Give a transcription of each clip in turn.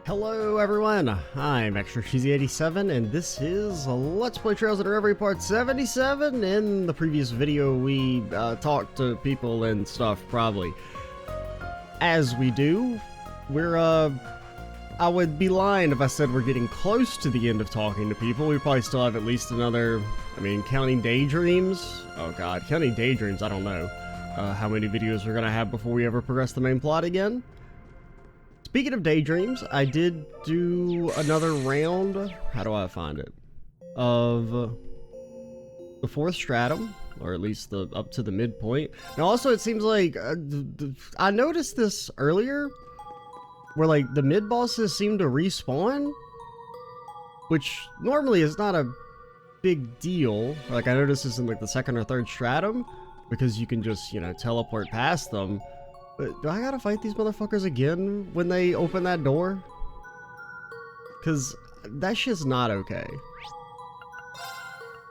Hello everyone, I'm Extra Cheesy 87 and this is Let's Play Trails in Reverie Part 77. In the previous video we talked to people and stuff, probably. As we do, I would be lying if I said we're getting close to the end of talking to people. We probably still have at least another, counting daydreams. Oh god, counting daydreams, I don't know how many videos we're gonna have before we ever progress the main plot again. Speaking of daydreams, I did do another round, how do I find it, of the 4th stratum, or at least up to the midpoint. Now also it seems like, I noticed this earlier, where like the mid-bosses seem to respawn, which normally is not a big deal. Like I noticed this in like the 2nd or 3rd stratum, because you can just, teleport past them. But do I gotta fight these motherfuckers again when they open that door? Cause that shit's not okay.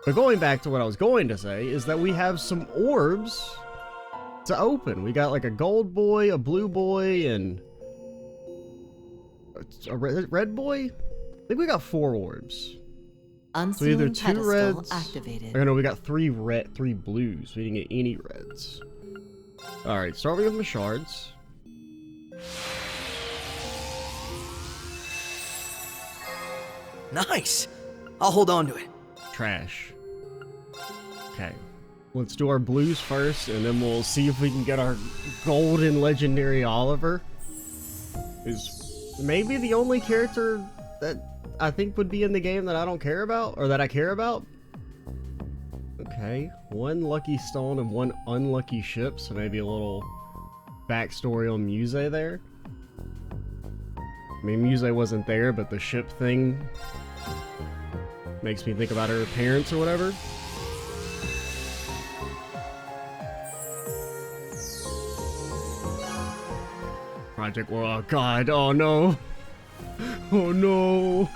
But going back to what I was going to say is that we have some orbs to open. We got like a gold boy, a blue boy, and a red boy? I think we got 4 orbs. So either 2 reds. Activated. Or no, we got 3 blues. We didn't get any reds. Alright, start with my shards. Nice! I'll hold on to it. Trash. Okay. Let's do our blues first, and then we'll see if we can get our golden legendary Oliver. Who's maybe the only character that I think would be in the game that I don't care about, or that I care about. Okay, 1 lucky stone and 1 unlucky ship, so maybe a little backstory on Muse there. I mean, Muse wasn't there, but the ship thing makes me think about her parents or whatever. Project World, oh god, oh no! Oh no!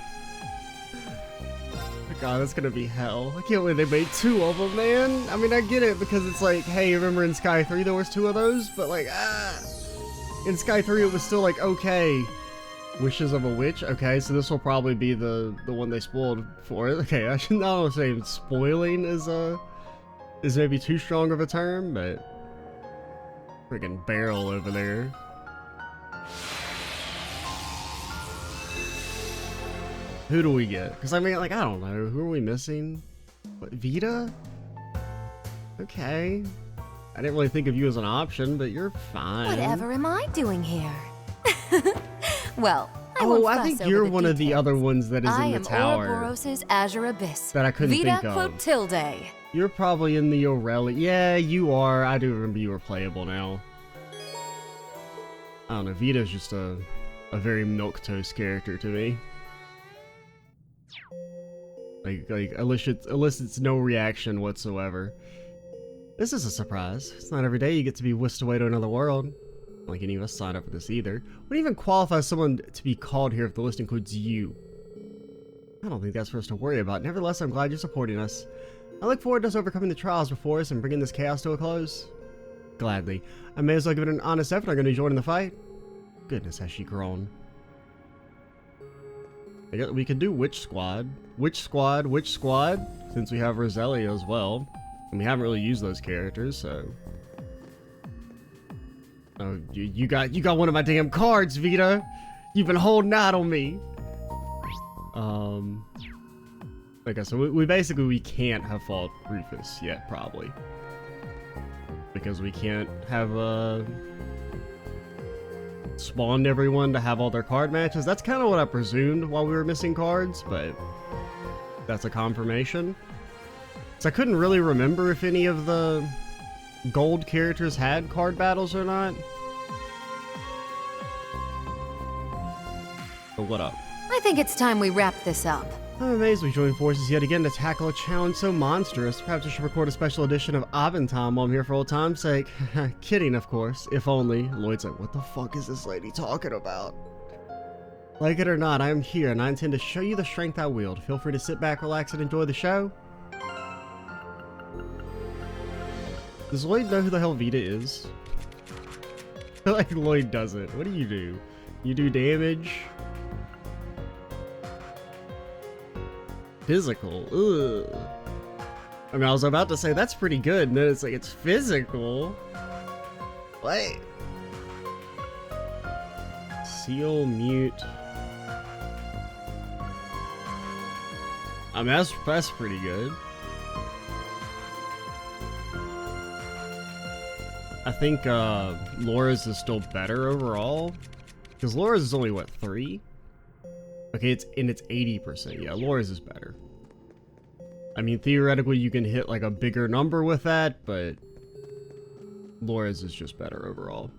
God, that's gonna be hell. I can't believe they made 2 of them, man. I mean, I get it because it's like, hey, remember in Sky 3 there was 2 of those? But like, in Sky 3 it was still like, okay, Wishes of a Witch. Okay, so this will probably be the one they spoiled for it. Okay, I should not say spoiling is maybe too strong of a term, but freaking barrel over there. Who do we get? Because I mean, like, I don't know. Who are we missing? What, Vita? Okay. I didn't really think of you as an option, but you're fine. Whatever am I doing here? Well, I think you're one of the other ones that is in the tower. I am Ouroboros's Azure Abyss. That I couldn't Vita think of. Clotilde. You're probably in the Aurelia. Yeah, you are. I do remember you were playable now. I don't know. Vita's just a very milquetoast character to me. Like elicits no reaction whatsoever. This is a surprise. It's not every day you get to be whisked away to another world. Not like any of us signed up for this either. What even qualifies someone to be called here if the list includes you? I don't think that's for us to worry about. Nevertheless, I'm glad you're supporting us. I look forward to us overcoming the trials before us and bringing this chaos to a close. Gladly. I may as well give it an honest effort. I'm going to join in the fight. Goodness, has she grown. We could do Witch Squad, since we have Roselia as well. And we haven't really used those characters, so... Oh, you got one of my damn cards, Vita! You've been holding out on me! Okay, so we can't have fought Rufus yet, probably. Because we can't have, spawned everyone to have all their card matches. That's kind of what I presumed while we were missing cards, but that's a confirmation. So I couldn't really remember if any of the gold characters had card battles or not. But what up? I think it's time we wrap this up. I'm amazed we joined forces yet again to tackle a challenge so monstrous. Perhaps I should record a special edition of Abentom while I'm here for old time's sake. Kidding, of course. If only. Lloyd's like, what the fuck is this lady talking about? Like it or not, I am here, and I intend to show you the strength I wield. Feel free to sit back, relax, and enjoy the show. Does Lloyd know who the hell Vita is? I feel like Lloyd doesn't. What do? You do damage? physical. Ugh. I mean, I was about to say that's pretty good, and then it's like it's physical. What? Seal, mute. I mean, that's pretty good. I think Laura's is still better overall, because Laura's is only what, 3? Okay, it's 80%. Yeah, Laura's is better. I mean, theoretically, you can hit like a bigger number with that, but Laura's is just better overall.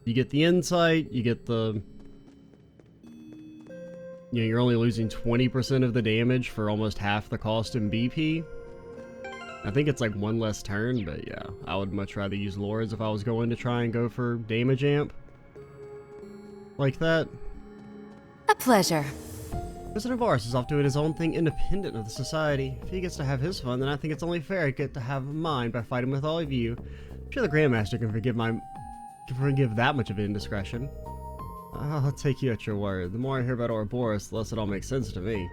You get the insight, you get the... You know, you're only losing 20% of the damage for almost half the cost in BP. I think it's like 1 less turn, but yeah, I would much rather use Laura's if I was going to try and go for damage amp. Like that. A pleasure. President Varus is off doing his own thing independent of the society. If he gets to have his fun, then I think it's only fair I get to have mine by fighting with all of you. I'm sure the Grandmaster can forgive that much of indiscretion. I'll take you at your word. The more I hear about Ouroboros, the less it all makes sense to me.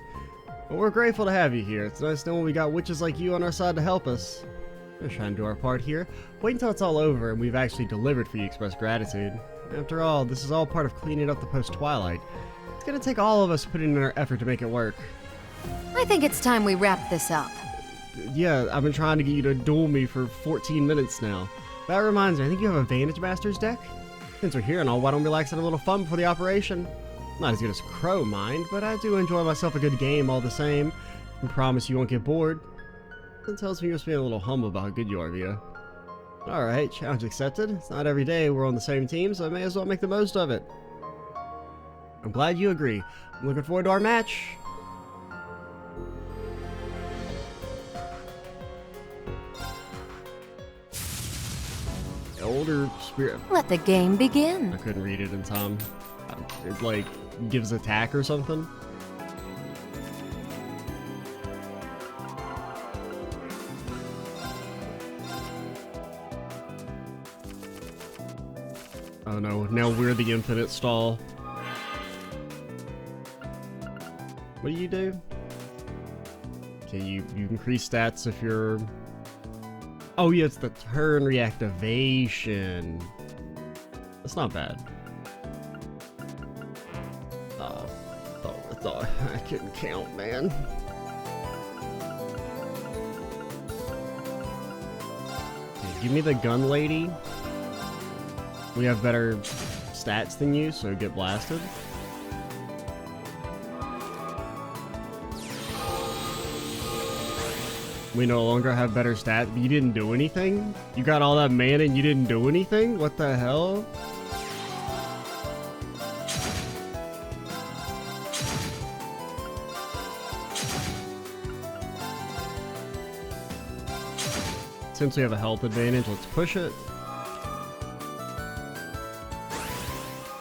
But we're grateful to have you here. It's nice knowing we got witches like you on our side to help us. We're trying to do our part here. Wait until it's all over and we've actually delivered for you express gratitude. After all, this is all part of cleaning up the post-Twilight. It's gonna take all of us putting in our effort to make it work. I think it's time we wrap this up. Yeah, I've been trying to get you to duel me for 14 minutes now. That reminds me, I think you have a Vantage Master's deck? Since we're here and all, why don't we relax and have a little fun before the operation? Not as good as Crow, mind, but I do enjoy myself a good game all the same. I promise you won't get bored. That tells me you're just being a little humble about how good you are, Vita. Alright, challenge accepted. It's not every day we're on the same team, so I may as well make the most of it. I'm glad you agree. I'm looking forward to our match. Elder Spirit. Let the game begin. I couldn't read it in time. It like gives attack or something. Oh no, now we're the infinite stall. What do? Okay, you increase stats if you're... Oh yeah, it's the turn reactivation. That's not bad. I thought I couldn't count, man. Okay, give me the gun lady. We have better stats than you, so get blasted. We no longer have better stats. You didn't do anything? You got all that mana and you didn't do anything? What the hell? Since we have a health advantage, let's push it.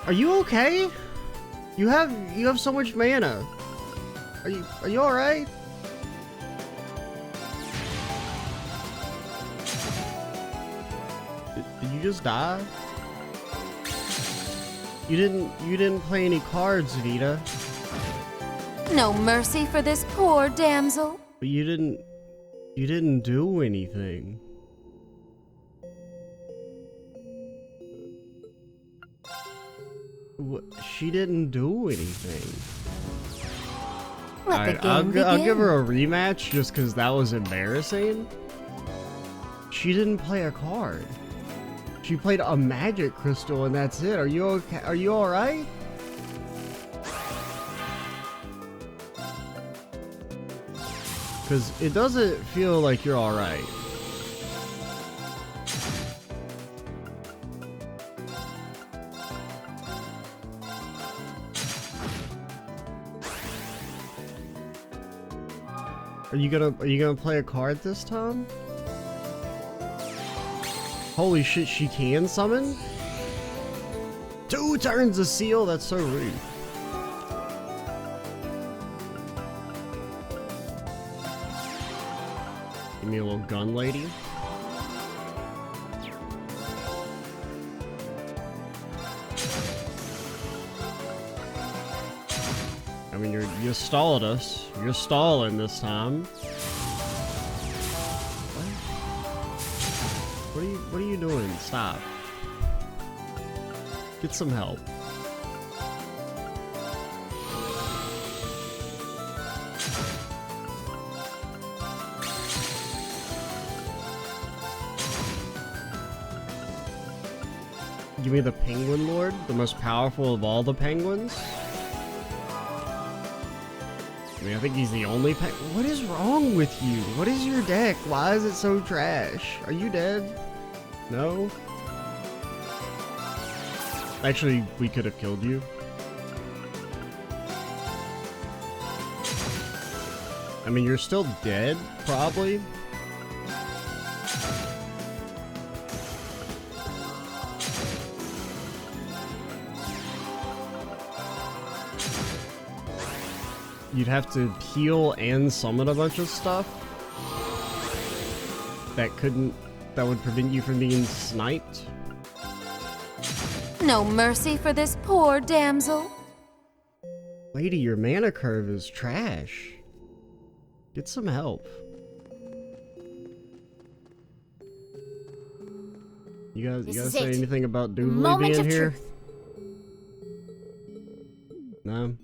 Are you okay? You have so much mana. Are you alright? Did you just die? You didn't play any cards, Vita. No mercy for this poor damsel. But you didn't do anything. What? She didn't do anything. Let the game begin. I'll give her a rematch just because that was embarrassing. She didn't play a card. She played a magic crystal and that's it. Are you okay? Are you alright? Because it doesn't feel like you're alright. Are you gonna play a card this time? Holy shit, she can summon? 2 turns of seal? That's so rude. Give me a little gun lady. I mean, you stalled us. You're stalling this time. What are you doing? Stop. Get some help. Give me the Penguin Lord, the most powerful of all the penguins. I mean, I think he's the only What is wrong with you? What is your deck? Why is it so trash? Are you dead? No? Actually, we could have killed you. I mean, you're still dead, probably. You'd have to heal and summon a bunch of stuff that would prevent you from being sniped. No mercy for this poor damsel. Lady, your mana curve is trash. Get some help. You guys say anything about Doobly being here? No?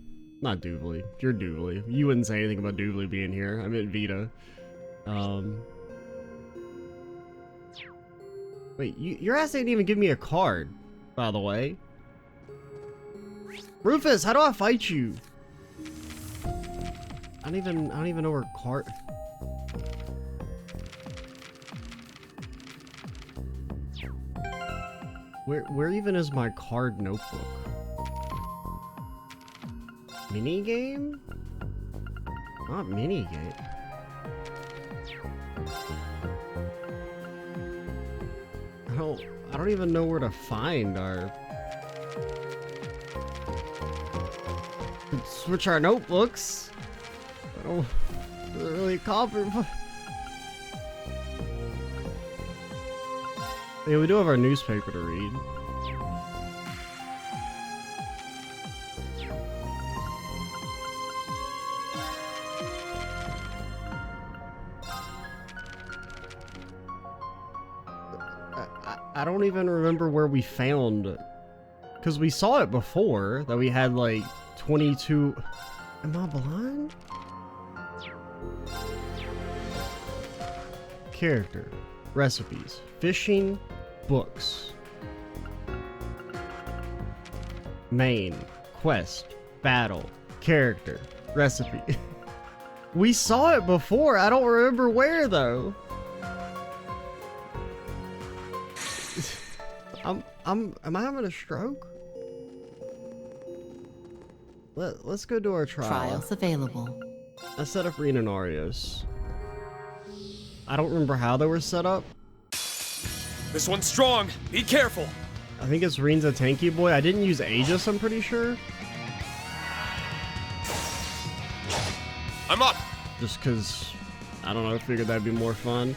Not Doobly. You're Doobly. You wouldn't say anything about Doobly being here. I meant Vita. Wait, your ass didn't even give me a card, by the way. Rufus, how do I fight you? I don't even know where card. Where even is my card notebook? Mini game? Not mini game. I don't even know where to find our. Switch our notebooks. I don't really cover. Yeah, we do have our newspaper to read. I don't even remember where we found, because we saw it before, that we had like 22. Am I blind? Character, recipes, fishing, books, main, quest, battle, character, recipe. We saw it before. I don't remember where though. Am I having a stroke? Let's go do our trial. Trials available. I set up Rena and Arios. I don't remember how they were set up. This one's strong. Be careful. I think it's Ren's a tanky boy. I didn't use Aegis, I'm pretty sure. I'm up. Just because, I don't know, I figured that'd be more fun.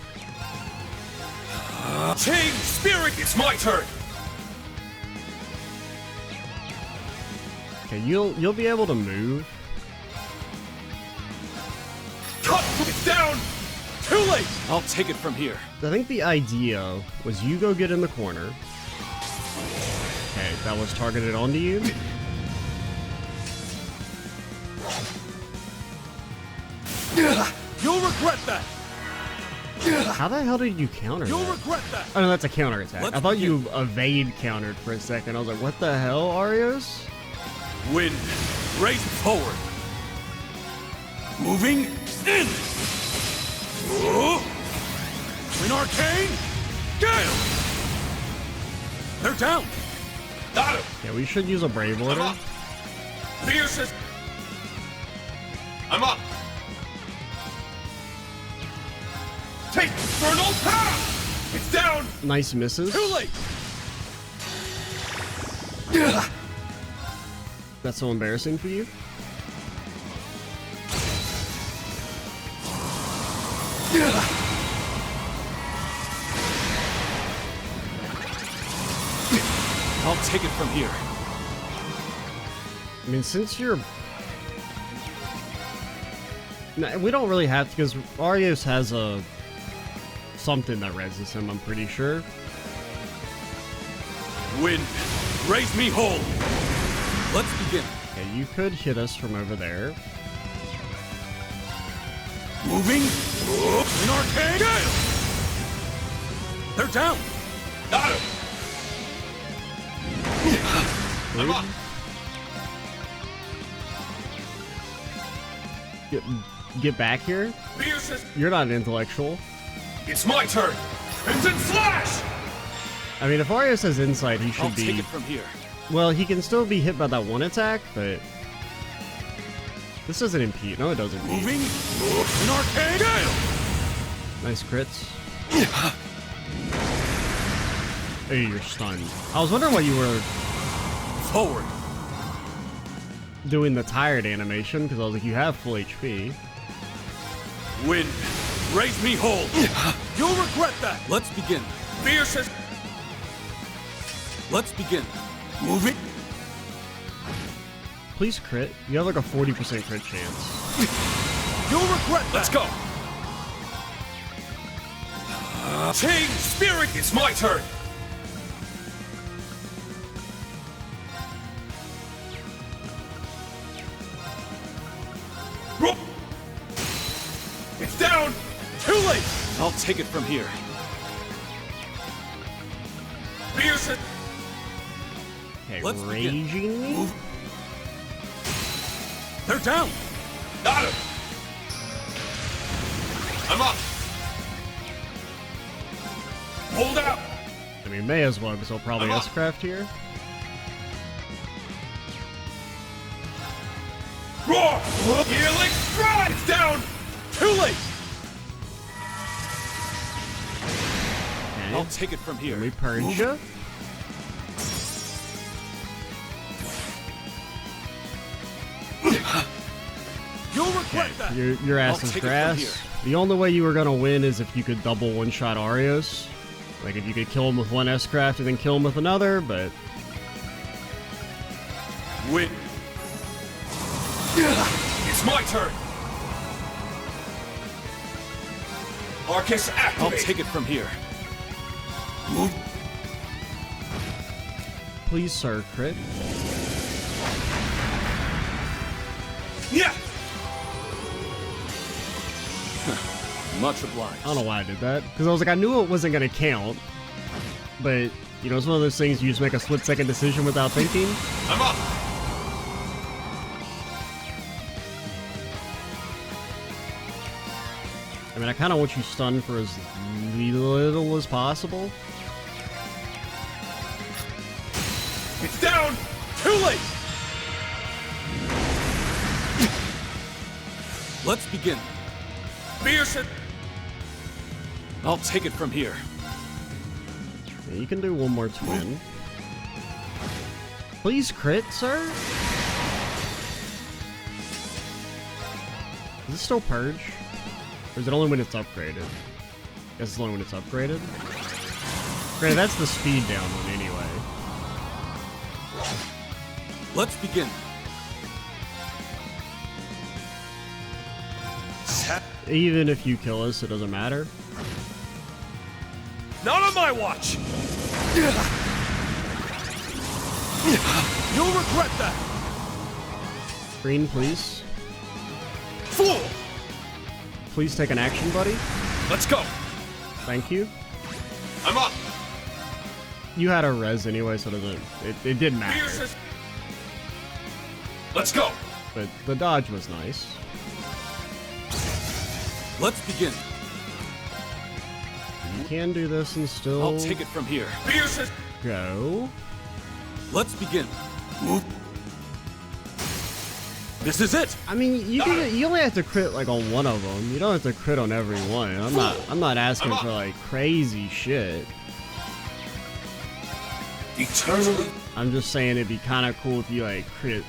Change spirit. It's my turn. Okay, you'll be able to move. Cut. It's down. Too late. I'll take it from here. I think the idea was you go get in the corner. Okay, that was targeted onto you. You'll regret that. How the hell did you counter You'll that? regret that. Oh no, that's a counter attack. Let's I thought begin. you evade countered for a second. I was like, what the hell, Arios? Wind. Race forward. Moving in. Wind arcane. Gale. They're down. Got him. Yeah, we should use a Brave I'm Order. up. Fierce is. I'm up. Take infernal path. It's down. Nice misses. Too late. That's so embarrassing for you. I'll take it from here. I mean, since you're No, we don't really have to, because Arios has a something that reses him, I'm pretty sure. Wind, raise me whole. Let's begin. Okay, you could hit us from over there. Moving. An arcane gale. They're down. Got him. I'm up. Get back here. You're not an intellectual. It's my turn. Crimson Slash. I mean, if Arios has insight, he should I'll be. take it from here. Well, he can still be hit by that one attack, but this doesn't impede. No, it doesn't impede. Moving. An arcane gale. Nice crits. Hey, you're stunned. I was wondering why you were Forward. doing the tired animation, because I was like, you have full HP. Wind, raise me whole. You'll regret that. Let's begin. Fiercest. Let's begin. Moving. Please crit. You have like a 40% crit chance. You'll regret that. Let's go. Change spirit. It's my turn. It's down. Too late. I'll take it from here. Fierce. Okay, Let's raging begin. me? Move. They're down. Got him. I'm up. Hold out. I mean, may as well, because he'll probably I'm up. S-craft here. Roar. Healing strike. It's down. Too late. Okay. I'll take it from here. Let me purge you. You'll regret that. Your ass I'll is take it from grass. here. The only way you were gonna win is if you could double one-shot Arios. Like if you could kill him with one S-craft and then kill him with another, but Win. It's my turn. Arcus activate. I'll take it from here. Move. please, sir, crit. Yeah. Much obliged. I don't know why I did that, because I was like, I knew it wasn't gonna count, but you know, it's one of those things you just make a split-second decision without thinking. I'm up. I mean, I kind of want you stunned for as little as possible. It's down. Too late. Let's begin. Fierce it. I'll take it from here. Yeah, you can do one more twin. Please crit, sir? Is it still purge? Or is it only when it's upgraded? I guess it's only when it's upgraded. Granted, that's the speed down one anyway. Let's begin. Even if you kill us, it doesn't matter. Not on my watch. You'll regret that. Green, please. Fool. Please take an action, buddy. Let's go. Thank you. I'm up. You had a res anyway, so it didn't matter. Fierce. Let's go. But the dodge was nice. Let's begin. You can do this and still I'll take it from here. Fierce. go. Let's begin. Move. This is it. I mean, you only have to crit like on one of them. You don't have to crit on every one. I'm not asking for like crazy shit. Eternally. I'm just saying it'd be kind of cool if you like crit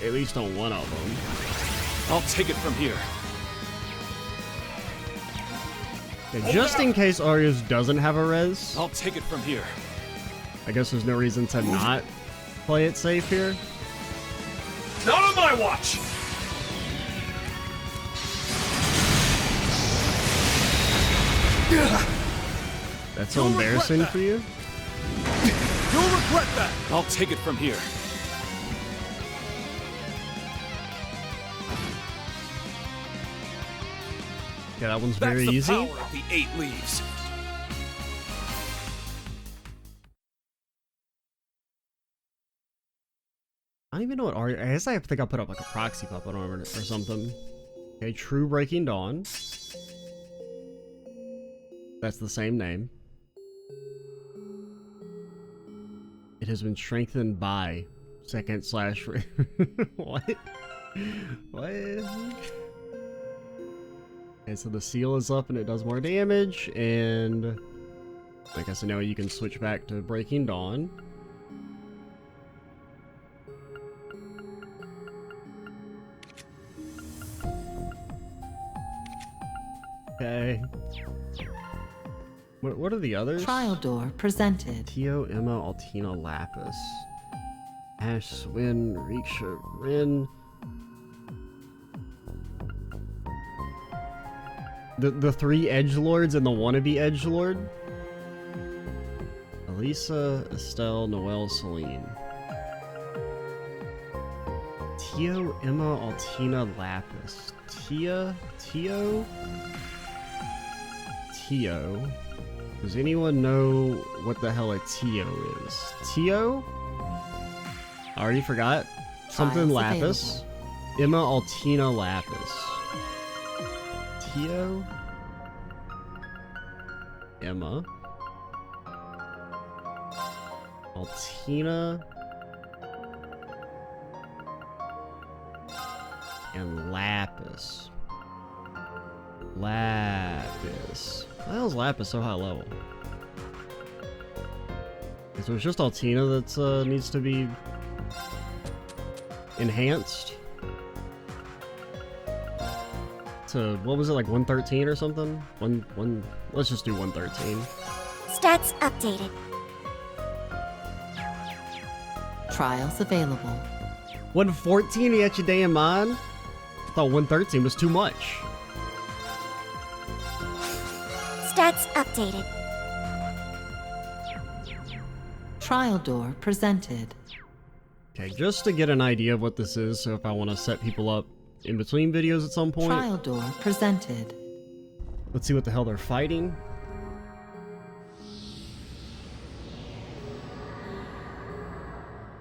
at least on one of them. I'll take it from here. Okay, just in case Arios doesn't have a res, I'll take it from here. I guess there's no reason to not play it safe here. Not on my watch. That's so embarrassing for you? You'll regret that! I'll take it from here. Yeah, that one's very That's the easy. power of the 8 leaves. I don't even know what I guess I think I put up like a proxy puppet on it or something. Okay, True Breaking Dawn. That's the same name. It has been strengthened by second slash what? What? Okay, so the seal is up and it does more damage, and I guess now you can switch back to Breaking Dawn. Okay. What are the others? Trial door presented. Tio, Emma, Altina, Lapis. Ash, Swin, Riksha, Rin. The 3 edgelords and the wannabe edgelord. Elisa, Estelle, Noelle, Celine. Tio, Emma, Altina, Lapis. Tio? Does anyone know what the hell a Tio is? Tio? I already forgot. Something Trials Lapis. Emma, Altina, Lapis. Tio? Emma. Altina. And Lapis. Lapis. Why the hell is Lapis so high level? Okay, so it's just Altina that needs to be enhanced. So what was it, like 113 or something? Let's just do 113. Stats updated. Trials available. 114, you got your damn mind? I thought 113 was too much. Stats updated. Trial door presented. Okay, just to get an idea of what this is, so if I want to set people up in between videos at some point. Trial door presented. Let's see what the hell they're fighting.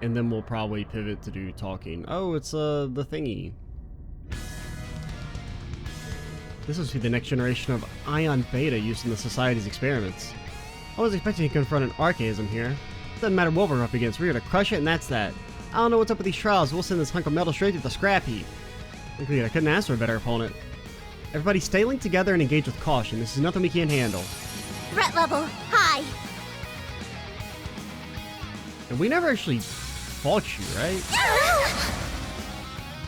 And then we'll probably pivot to do talking. Oh, it's the thingy. This is the next generation of ion beta used in the Society's experiments. I was expecting to confront an archaism here. Doesn't matter what we're up against, we're gonna crush it and that's that. I don't know what's up with these trials, we'll send this hunk of metal straight to the scrap heap. I couldn't ask for a better opponent. Everybody stay linked together and engage with caution, this is nothing we can't handle. Threat level high. And we never actually fought you, right?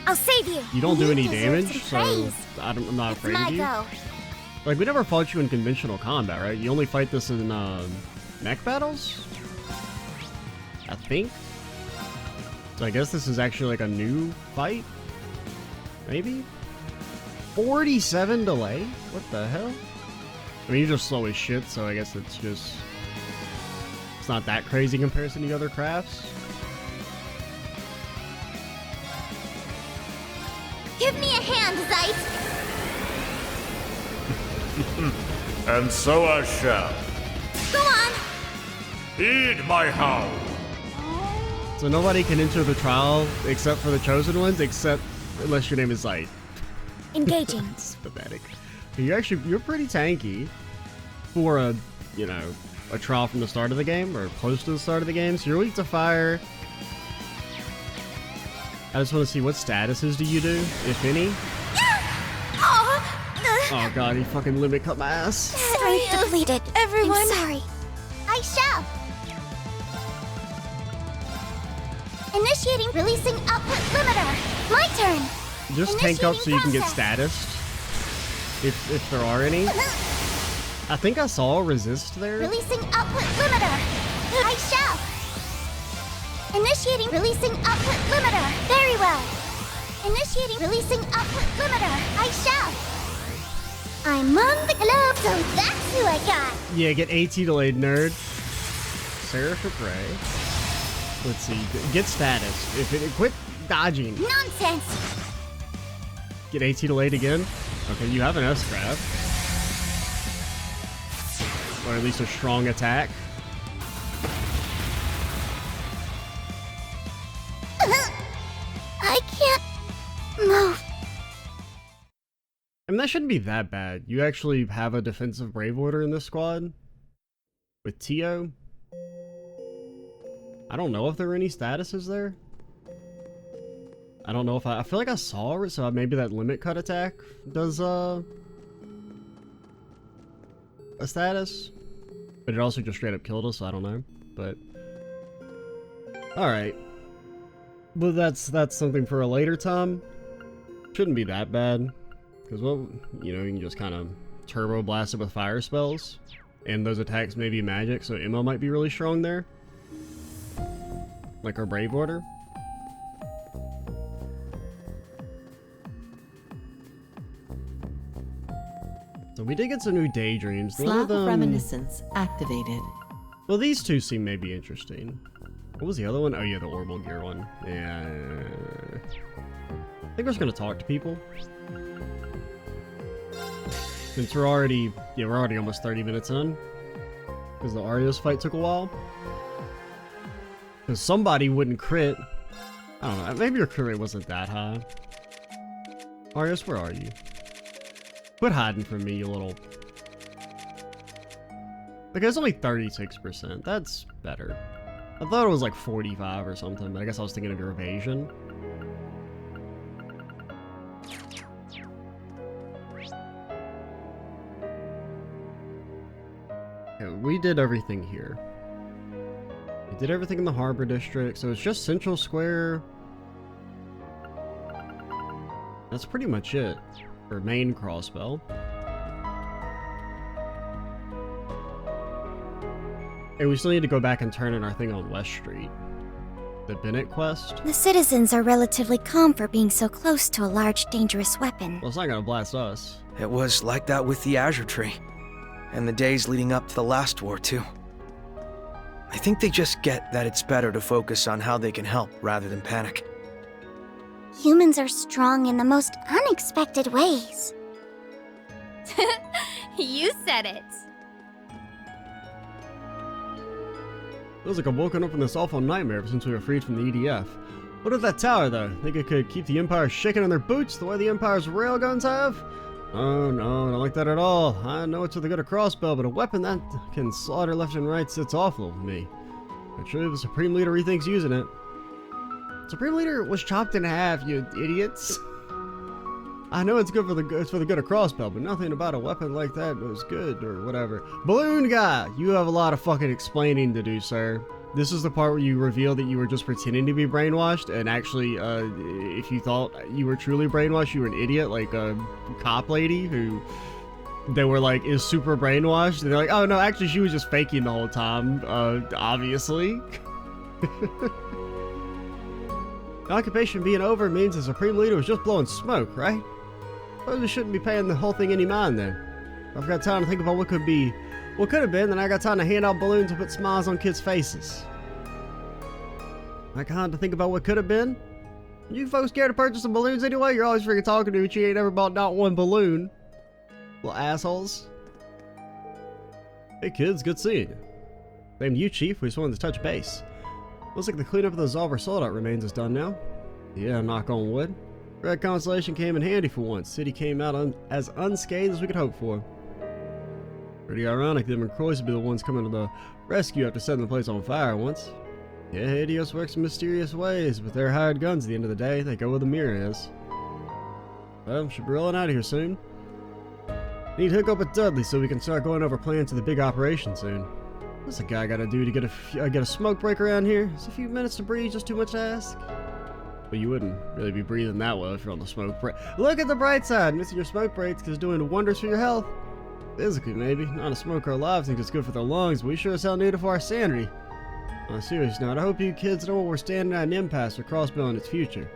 I'll save you. You don't do any deserve damage, some so praise. I'm not It's afraid my of you. go. Like, we never fought you in conventional combat, right? You only fight this in mech battles? I think? So I guess this is actually like a new fight? Maybe? 47 delay? What the hell? I mean, you're just slow as shit, so I guess it's just... It's not that crazy in comparison to the other crafts. Give me a hand, Zeit. And so I shall. Go on. Heed my howl. So nobody can enter the trial except for the chosen ones, except unless your name is Zeit. Engaging. It's pathetic. You're pretty tanky for a trial from the start of the game, or close to the start of the game, so you're weak to fire. I just want to see what statuses do you do, if any? Oh god, he fucking limit cut my ass. Strength depleted. Everyone. I'm sorry. I shall. Initiating releasing output limiter. My turn. Just tank up so you can get Initiating status, if there are any. I think I saw a resist there. Releasing output limiter. I shall. Initiating releasing output limiter. Very well. Initiating releasing output limiter. I shall. I'm on the glove, so that's who I got. Yeah, get AT delayed, nerd. Seraphic Ray. Let's see. Get status. If it quit dodging. Nonsense. Get AT delayed again. Okay, you have an S-Craft. Or at least a strong attack. I can't move. I mean, that shouldn't be that bad. You actually have a defensive Brave Order in this squad. With Tio. I don't know if there are any statuses there. I don't know if I feel like I saw it, so maybe that limit cut attack does a status. But it also just straight up killed us, so I don't know. But alright. Well, that's something for a later time. Shouldn't be that bad. Because, well, you know, you can just kind of turbo blast it with fire spells. And those attacks may be magic, so Emma might be really strong there. Like our Brave Order. So we did get some new daydreams. Slab of Reminiscence activated. Well, these two seem maybe interesting. What was the other one? Oh yeah, the Orbital Gear one. Yeah. I think we're just gonna talk to people. Since we're already almost 30 minutes in. Because the Arios fight took a while. Because somebody wouldn't crit. I don't know, maybe your crit rate wasn't that high. Arios, where are you? Quit hiding from me, you little... Like, it's only 36%. That's better. I thought it was like 45 or something, but I guess I was thinking of your evasion. Okay, we did everything here. We did everything in the Harbor District, so it's just Central Square. That's pretty much it for main Crossbell. And we still need to go back and turn in our thing on West Street. The Bennet quest. The citizens are relatively calm for being so close to a large, dangerous weapon. Well, it's not gonna blast us. It was like that with the Azure Tree. And the days leading up to the last war, too. I think they just get that it's better to focus on how they can help rather than panic. Humans are strong in the most unexpected ways. You said it. Feels like I've woken up in this awful nightmare ever since we were freed from the EDF. What of that tower, though? Think it could keep the Empire shaking in their boots the way the Empire's railguns have? Oh, no, I don't like that at all. I know it's for the good of Crossbell, but a weapon that can slaughter left and right sits awful with me. I'm sure the Supreme Leader rethinks using it. Supreme Leader was chopped in half, you idiots. I know it's good for the good of Crossbell, but nothing about a weapon like that was good or whatever. Balloon guy, you have a lot of fucking explaining to do, sir. This is the part where you reveal that you were just pretending to be brainwashed, and actually, if you thought you were truly brainwashed, you were an idiot, like a cop lady who they were like is super brainwashed. And they're like, oh no, actually she was just faking the whole time, obviously. The occupation being over means the Supreme Leader was just blowing smoke, right? Suppose we shouldn't be paying the whole thing any mind then. I've got time to think about what could have been, then I got time to hand out balloons and put smiles on kids' faces. I got time to think about what could have been. You folks care to purchase some balloons anyway? You're always freaking talking to me, but you ain't ever bought not one balloon. Little assholes. Hey kids, good seeing you. Same to you, Chief. We just wanted to touch base. Looks like the cleanup of the Zolver soldat remains is done now. Yeah, knock on wood. Red Constellation came in handy for once. City came out as unscathed as we could hope for. Pretty ironic them and Croix would be the ones coming to the rescue after setting the place on fire once. Yeah, Hades works in mysterious ways, but they're hired guns at the end of the day. They go where the mirror is. Well, should be rolling out of here soon. Need to hook up with Dudley so we can start going over plans for the big operation soon. What's a guy gotta do to get a smoke break around here? It's a few minutes to breathe, just too much to ask. But you wouldn't really be breathing that well if you're on the smoke break. Look at the bright side, missing your smoke breaks is doing wonders for your health. Physically, maybe. Not a smoker alive thinks it's good for their lungs, but we sure as hell need it for our sanity. On a serious note, I hope you kids know we're standing at an impasse for Crossbell and its future.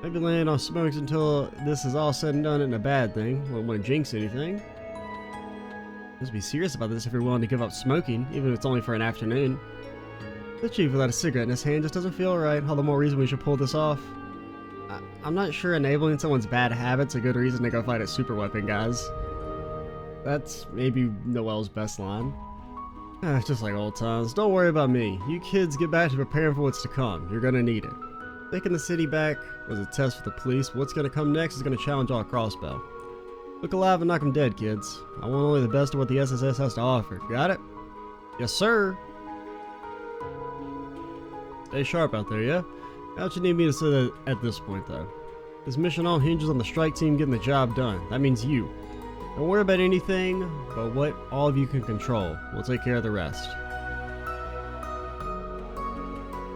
Maybe laying off smokes until this is all said and done isn't a bad thing. Wouldn't want to jinx anything. Let's be serious about this if you're willing to give up smoking, even if it's only for an afternoon. The chief without a cigarette in his hand just doesn't feel right. All the more reason we should pull this off. I'm not sure enabling someone's bad habits a good reason to go fight a super weapon, guys. That's maybe Noel's best line. Just like old times. Don't worry about me. You kids get back to preparing for what's to come. You're gonna need it. Taking the city back was a test for the police. What's gonna come next is gonna challenge all Crossbell. Look alive and knock 'em dead, kids. I want only the best of what the SSS has to offer. Got it? Yes, sir. Stay sharp out there, yeah? How'd you need me to say that at this point, though? This mission all hinges on the strike team getting the job done. That means you. Don't worry about anything but what all of you can control. We'll take care of the rest.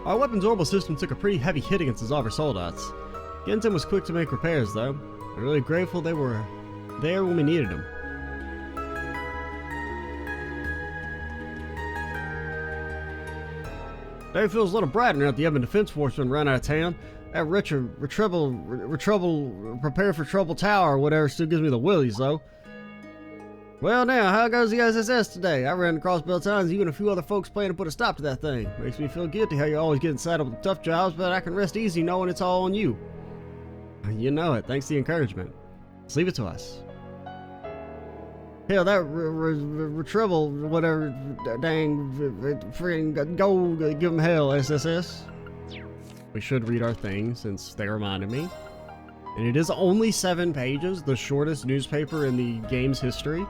Our weapons orbital system took a pretty heavy hit against the Zauber soldats. Genton was quick to make repairs, though. We're really grateful they were there when we needed them. Day feels a little brighter now that the Evan Defense Force been run out of town. That prepare for trouble tower or whatever still gives me the willies, though. Well, now, how goes the SSS today? I ran across Crossbell Times, you and a few other folks plan to put a stop to that thing. Makes me feel guilty how you're always getting saddled with tough jobs, but I can rest easy knowing it's all on you. You know it, thanks to the encouragement. Let's leave it to us. Hell, that retrieval, whatever, dang, friggin' go give them hell, SSS. We should read our thing, since they reminded me. And it is only 7 pages, the shortest newspaper in the game's history.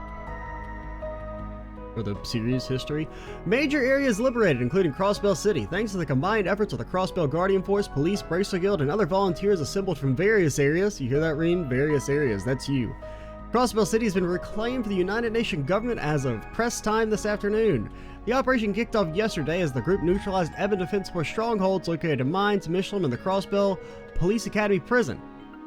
Or the series history. Major areas liberated, including Crossbell City, thanks to the combined efforts of the Crossbell Guardian Force, Police, Bracer Guild, and other volunteers assembled from various areas. You hear that, Reen? Various areas, that's you. Crossbell City has been reclaimed for the United Nations government as of press time this afternoon. The operation kicked off yesterday as the group neutralized Evan Defense Force strongholds located in Mines, Michelin, and the Crossbell Police Academy prison.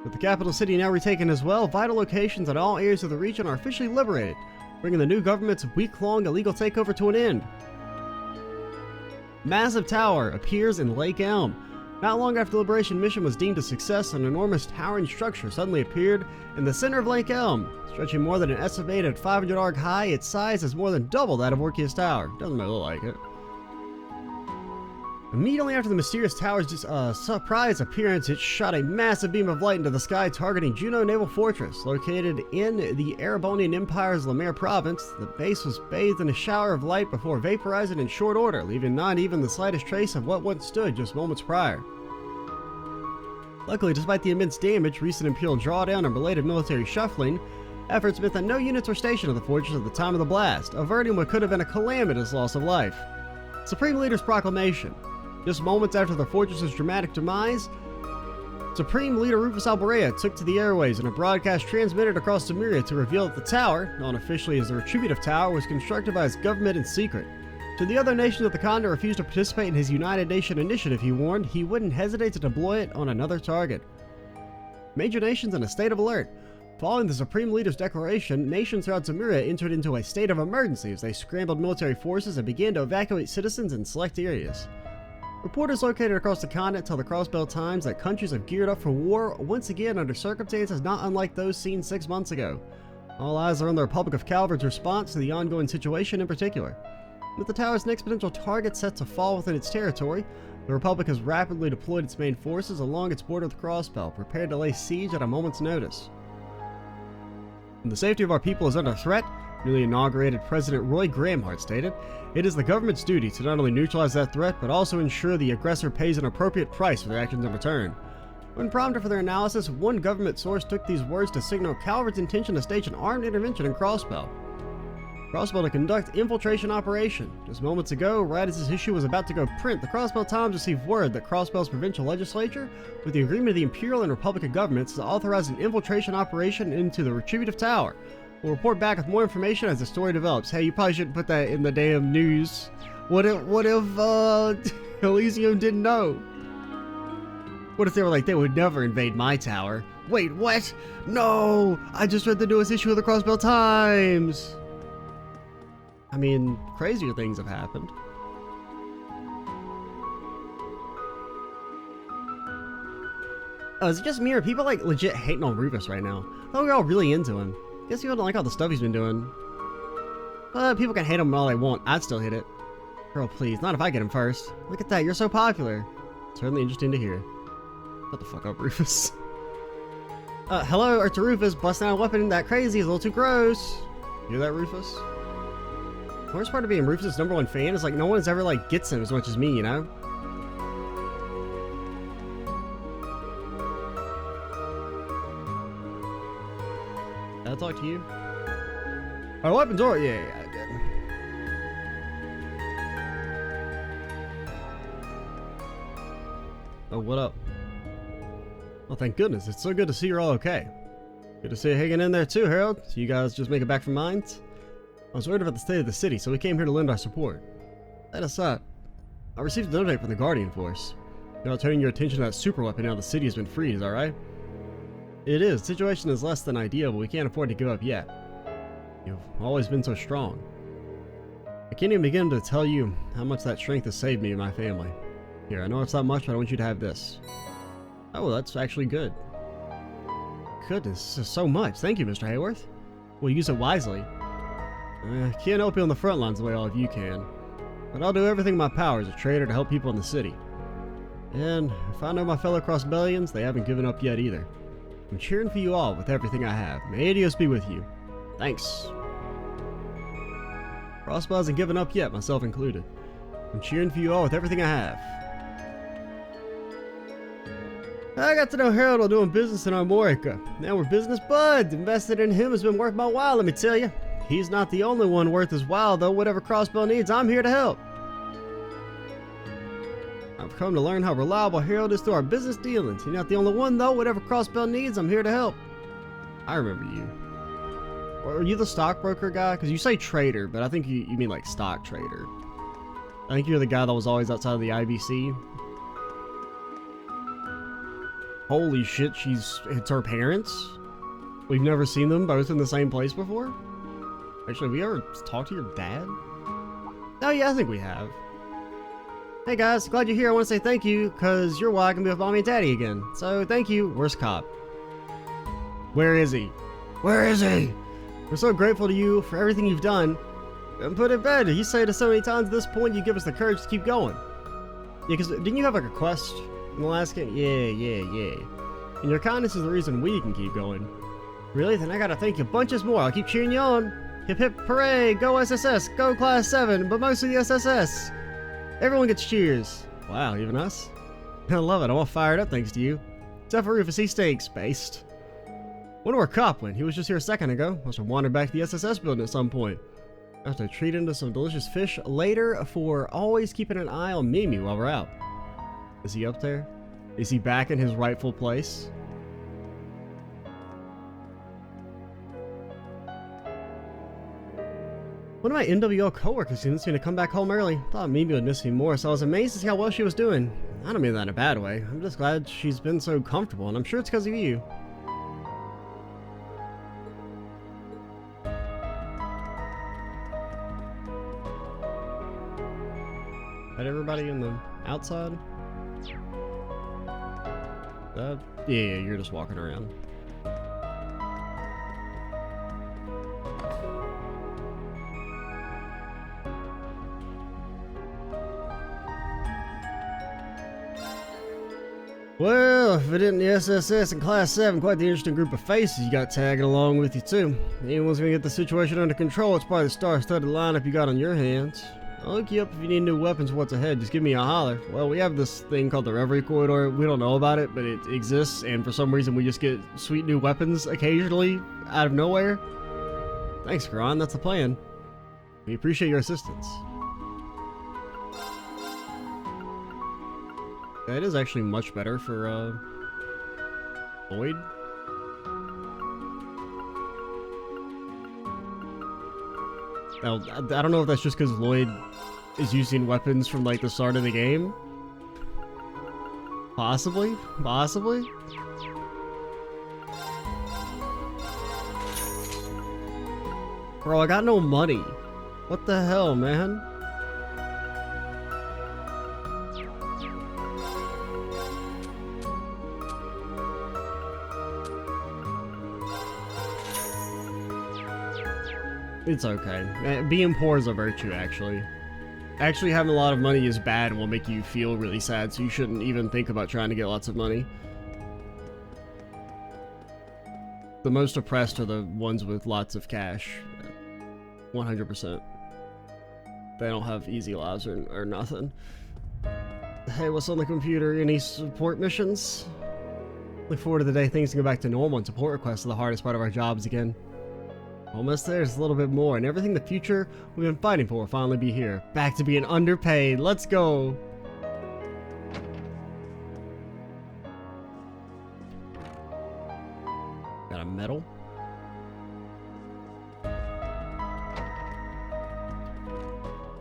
With the capital city now retaken as well, vital locations in all areas of the region are officially liberated, bringing the new government's week-long illegal takeover to an end. Massive tower appears in Lake Elm. Not long after the liberation mission was deemed a success, an enormous towering structure suddenly appeared in the center of Lake Elm. Stretching more than an estimated 500 arc high, its size is more than double that of Orkia's Tower. Doesn't look like it. Immediately after the mysterious tower's surprise appearance, it shot a massive beam of light into the sky, targeting Juno Naval Fortress, located in the Erebonian Empire's Lemare province. The base was bathed in a shower of light before vaporizing in short order, leaving not even the slightest trace of what once stood just moments prior. Luckily, despite the immense damage, recent Imperial drawdown, and related military shuffling, efforts meant that no units were stationed at the fortress at the time of the blast, averting what could have been a calamitous loss of life. Supreme Leader's Proclamation. Just moments after the fortress's dramatic demise, Supreme Leader Rufus Alberea took to the airways in a broadcast transmitted across Temeria to reveal that the tower, known officially as the Retributive Tower, was constructed by his government in secret. Should the other nations of the Condor refuse to participate in his United Nation initiative, he warned, he wouldn't hesitate to deploy it on another target. Major nations in a state of alert. Following the Supreme Leader's declaration, nations throughout Temeria entered into a state of emergency as they scrambled military forces and began to evacuate citizens in select areas. Reporters located across the continent tell the Crossbell Times that countries have geared up for war once again under circumstances not unlike those seen 6 months ago. All eyes are on the Republic of Calvard's response to the ongoing situation in particular. With the tower's next potential target set to fall within its territory, the Republic has rapidly deployed its main forces along its border with Crossbell, prepared to lay siege at a moment's notice. When the safety of our people is under threat, newly inaugurated President Roy Grahamhart stated, it is the government's duty to not only neutralize that threat, but also ensure the aggressor pays an appropriate price for their actions in return. When prompted for their analysis, one government source took these words to signal Calvard's intention to stage an armed intervention in Crossbell. Crossbell to conduct infiltration operation. Just moments ago, right as this issue was about to go print, the Crossbell Times received word that Crossbell's provincial legislature, with the agreement of the Imperial and Republican governments, has authorized an infiltration operation into the Retributive Tower. We'll report back with more information as the story develops. Hey, you probably shouldn't put that in the damn news. What if Elysium didn't know? What if they were like, they would never invade my tower? Wait, what? No! I just read the newest issue of the Crossbell Times! I mean, crazier things have happened. Oh, is it just me or people like legit hating on Rufus right now? Oh, we're all really into him. Guess people don't like all the stuff he's been doing. But people can hate him all they want. I'd still hit it. Girl, please. Not if I get him first. Look at that. You're so popular. Certainly interesting to hear. Shut the fuck up, Rufus. Hello, Archer Rufus. Busting out a weapon that crazy is a little too gross. You hear that, Rufus? The worst part of being Rufus' #1 fan is like no one's ever like gets him as much as me, you know? Did I talk to you? Oh, weapons are yeah, I did. Oh, what up? Well, thank goodness. It's so good to see you're all okay. Good to see you hanging in there too, Harold. So you guys just make it back from mines? I was worried about the state of the city, so we came here to lend our support. That aside, I received an update from the Guardian Force. Now turning your attention to that super weapon now the city has been freed, is that right? It is. The situation is less than ideal, but we can't afford to give up yet. You've always been so strong. I can't even begin to tell you how much that strength has saved me and my family. Here, I know it's not much, but I want you to have this. Oh, that's actually good. Goodness, this is so much. Thank you, Mr. Hayworth. We'll use it wisely. I can't help you on the front lines the way all of you can, but I'll do everything in my power as a trader to help people in the city. And if I know my fellow Crossbellians, they haven't given up yet either. I'm cheering for you all with everything I have. May Adios be with you. Thanks. Crossbow hasn't given up yet, myself included. I'm cheering for you all with everything I have. I got to know Harold while doing business in Armorica. Now we're business buds. Invested in him has been worth my while, let me tell you. He's not the only one worth his while, though. Whatever Crossbow needs, I'm here to help. I've come to learn how reliable Harold is through our business dealings. You're not the only one, though. Whatever Crossbow needs, I'm here to help. I remember you. Or are you the stockbroker guy? Because you say trader, but I think you mean like stock trader. I think you're the guy that was always outside of the IBC. Holy shit, it's her parents? We've never seen them both in the same place before? Actually, have we ever talked to your dad? Oh yeah, I think we have. Hey guys, glad you're here. I want to say thank you, because you're why I can be with mommy and daddy again. So thank you. Where's Cop? Where is he? Where is he? We're so grateful to you for everything you've done. And put it bed. You say it so many times at this point, you give us the courage to keep going. Yeah, because didn't you have like a quest in the last game? Yeah. And your kindness is the reason we can keep going. Really? Then I gotta thank you bunches more. I'll keep cheering you on. Hip hip hooray, go SSS, go Class 7, but mostly the SSS. Everyone gets cheers. Wow, even us? I love it, I'm all fired up thanks to you. Except for Rufus, he stinks, based. Wonder where Cop went. He was just here a second ago. Must have wandered back to the SSS building at some point. I have to treat him to some delicious fish later for always keeping an eye on Mimi while we're out. Is he up there? Is he back in his rightful place? One of my NWL coworkers convinced me to come back home early. Thought Mimi would miss me more, so I was amazed to see how well she was doing. I don't mean that in a bad way. I'm just glad she's been so comfortable, and I'm sure it's because of you. Got everybody in the outside? Yeah, you're just walking around. Well, if it isn't the SSS and Class 7, quite the interesting group of faces you got tagging along with you too. Anyone's gonna get the situation under control, it's probably the star-studded lineup you got on your hands. I'll look you up if you need new weapons for what's ahead, just give me a holler. Well, we have this thing called the Reverie Corridor. We don't know about it, but it exists, and for some reason we just get sweet new weapons occasionally out of nowhere. Thanks, Karan, that's the plan. We appreciate your assistance. That is actually much better for, Lloyd. Now, I don't know if that's just because Lloyd is using weapons from, like, the start of the game. Possibly? Possibly? Bro, I got no money. What the hell, man? It's okay. Being poor is a virtue, actually. Actually, having a lot of money is bad and will make you feel really sad, so you shouldn't even think about trying to get lots of money. The most oppressed are the ones with lots of cash. 100%. They don't have easy lives or nothing. Hey, what's on the computer? Any support missions? Look forward to the day things can go back to normal and support requests are the hardest part of our jobs again. Almost there, just a little bit more, and everything the future we've been fighting for will finally be here. Back to being underpaid. Let's go! Got a medal.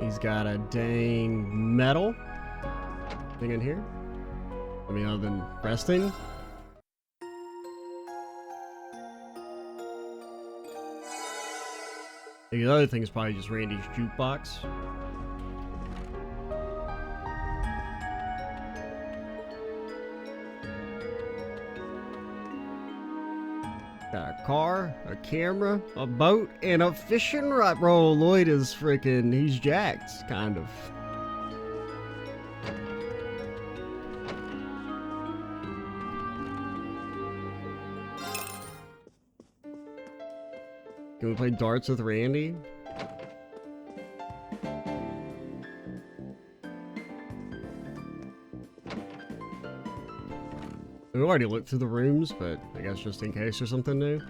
He's got a dang medal. Thing in here? I mean, other than resting? The other thing is probably just Randy's jukebox. Got a car, a camera, a boat, and a fishing rod. Bro, Lloyd is freaking, he's jacked, kind of. Can we play darts with Randy? We already looked through the rooms, but I guess just in case there's something new.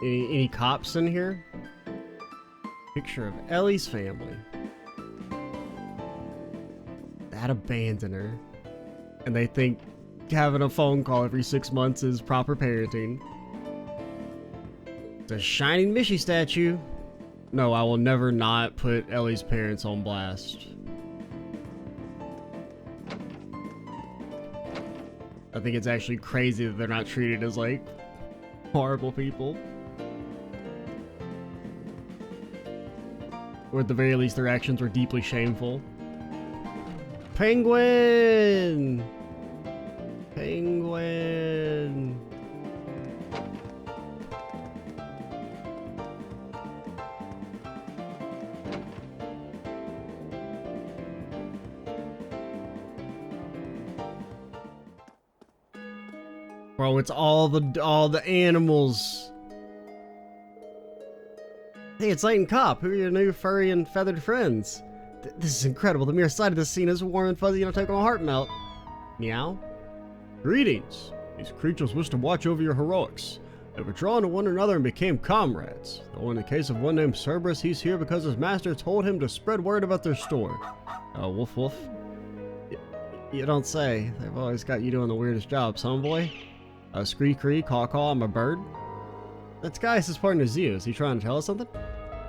Any cops in here? Picture of Ellie's family. That abandoned her. And they think having a phone call every 6 months is proper parenting. The shining Mishy statue. No, I will never not put Ellie's parents on blast. I think it's actually crazy that they're not treated as, like, horrible people. Or at the very least, their actions were deeply shameful. Penguin! Penguin! Bro, it's all the animals. Hey, it's Light and Cop. Who are your new furry and feathered friends? This is incredible. The mere sight of this scene is warm and fuzzy and take my heart melt. Meow. Greetings. These creatures wish to watch over your heroics. They were drawn to one another and became comrades. Though in the case of one named Cerberus, he's here because his master told him to spread word about their store. Woof woof. You don't say. They've always got you doing the weirdest jobs, huh, boy? Scree cree, caw caw, I'm a bird. That Gaius' his partner Zio. Is he trying to tell us something?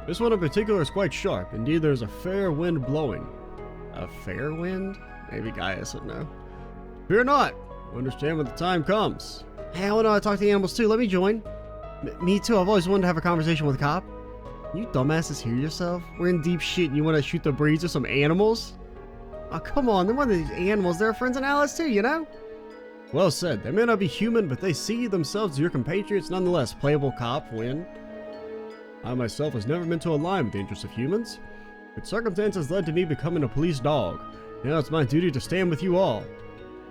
This one in particular is quite sharp. Indeed, there's a fair wind blowing. A fair wind? Maybe Gaius would know. Fear not. Understand when the time comes. Hey, I want to talk to the animals too. Let me join. Me too. I've always wanted to have a conversation with a cop. You dumbasses hear yourself? We're in deep shit and you want to shoot the breeze with some animals? Oh, come on. They're one of these animals. They're friends and allies too, you know? Well said. They may not be human, but they see themselves as your compatriots nonetheless. Playable cop, win. I myself was never meant to align with the interests of humans, but circumstances led to me becoming a police dog. Now it's my duty to stand with you all.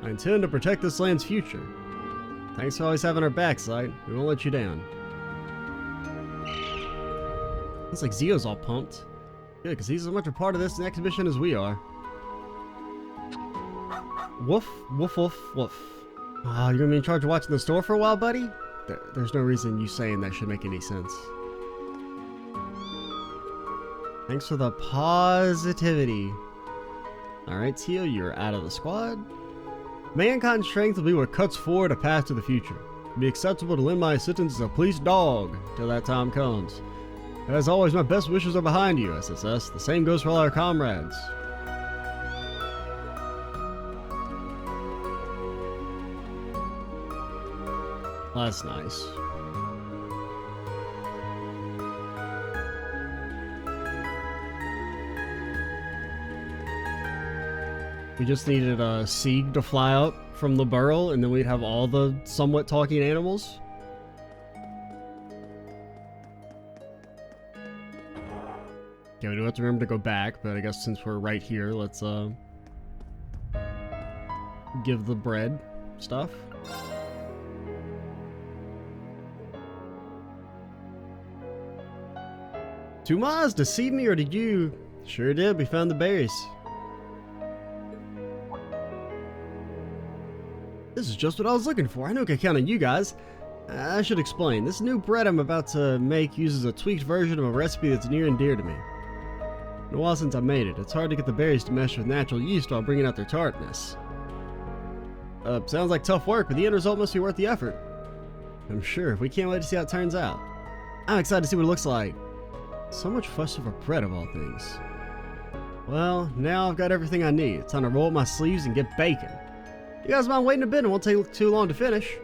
I intend to protect this land's future. Thanks for always having our backs, Light. We won't let you down. Looks like Zio's all pumped. Good, because he's as much a part of this exhibition as we are. Woof, woof, woof, woof. You're gonna be in charge of watching the store for a while, buddy? There's no reason you saying that should make any sense. Thanks for the positivity. Alright, Tio, you're out of the squad. Mankind's strength will be what cuts forward a path to the future. It'll be acceptable to lend my assistance as a police dog till that time comes. As always, my best wishes are behind you, SSS. The same goes for all our comrades. That's nice. We just needed a Sieg to fly up from the burrow, and then we'd have all the somewhat talking animals. Okay, we do have to remember to go back, but I guess since we're right here, let's give the bread stuff. Tomas, deceived me, or did you? Sure did, we found the berries. This is just what I was looking for. I know I can count on you guys. I should explain. This new bread I'm about to make uses a tweaked version of a recipe that's near and dear to me. In a while since I made it, it's hard to get the berries to mesh with natural yeast while bringing out their tartness. Sounds like tough work, but the end result must be worth the effort. I'm sure. We can't wait to see how it turns out. I'm excited to see what it looks like. So much fuss over bread of all things. Well, now I've got everything I need. It's time to roll up my sleeves and get baking. You guys mind waiting a bit? It won't take too long to finish.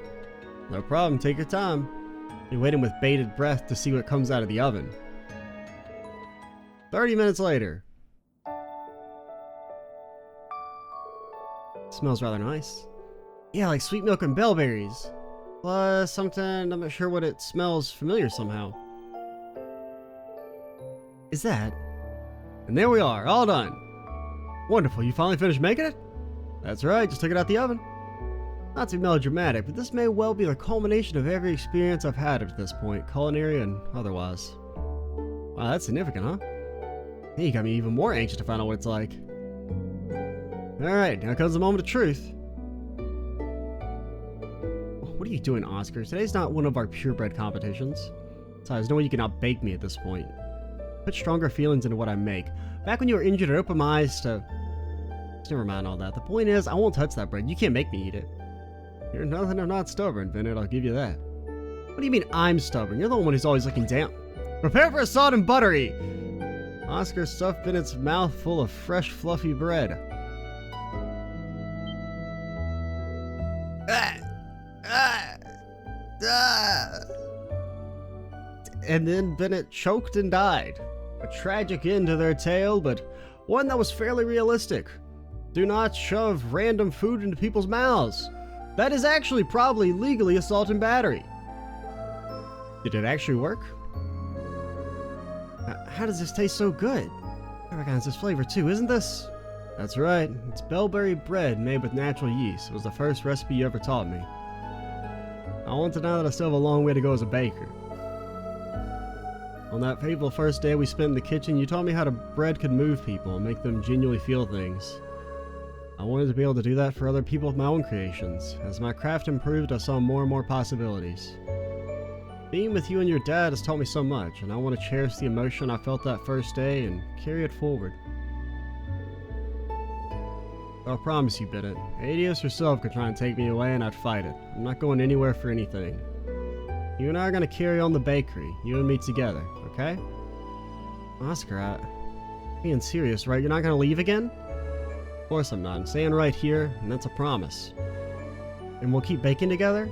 No problem, take your time. You're waiting with bated breath to see what comes out of the oven. 30 minutes later. Smells rather nice. Yeah, like sweet milk and bellberries. Plus something, I'm not sure what it smells familiar somehow. Is that? And there we are, all done. Wonderful, you finally finished making it? That's right, just took it out the oven. Not to be melodramatic, but this may well be the culmination of every experience I've had at this point, culinary and otherwise. Wow, that's significant, huh? Hey, you got me even more anxious to find out what it's like. Alright, now comes the moment of truth. What are you doing, Oscar? Today's not one of our purebred competitions. So there's no way you can outbake me at this point. Put stronger feelings into what I make. Back when you were injured, I opened my eyes to... Never mind all that. The point is, I won't touch that bread. You can't make me eat it. You're nothing if not stubborn, Bennet. I'll give you that. What do you mean I'm stubborn? You're the one who's always looking down. Prepare for assault and buttery! Oscar stuffed Bennet's mouth full of fresh, fluffy bread. And then Bennet choked and died. A tragic end to their tale, but one that was fairly realistic. Do not shove random food into people's mouths. That is actually probably legally assault and battery. Did it actually work? How does this taste so good? I recognize this flavor too, isn't this? That's right, it's bellberry bread made with natural yeast. It was the first recipe you ever taught me. I want to know that I still have a long way to go as a baker. On that fateful first day we spent in the kitchen, you taught me how bread could move people and make them genuinely feel things. I wanted to be able to do that for other people with my own creations. As my craft improved, I saw more and more possibilities. Being with you and your dad has taught me so much, and I want to cherish the emotion I felt that first day and carry it forward. I'll promise you, Bennet, Adios herself could try and take me away and I'd fight it. I'm not going anywhere for anything. You and I are going to carry on the bakery, you and me together, okay? Oscar, I'm being serious, right? You're not going to leave again? Of course I'm not. I'm staying right here, and that's a promise. And we'll keep baking together?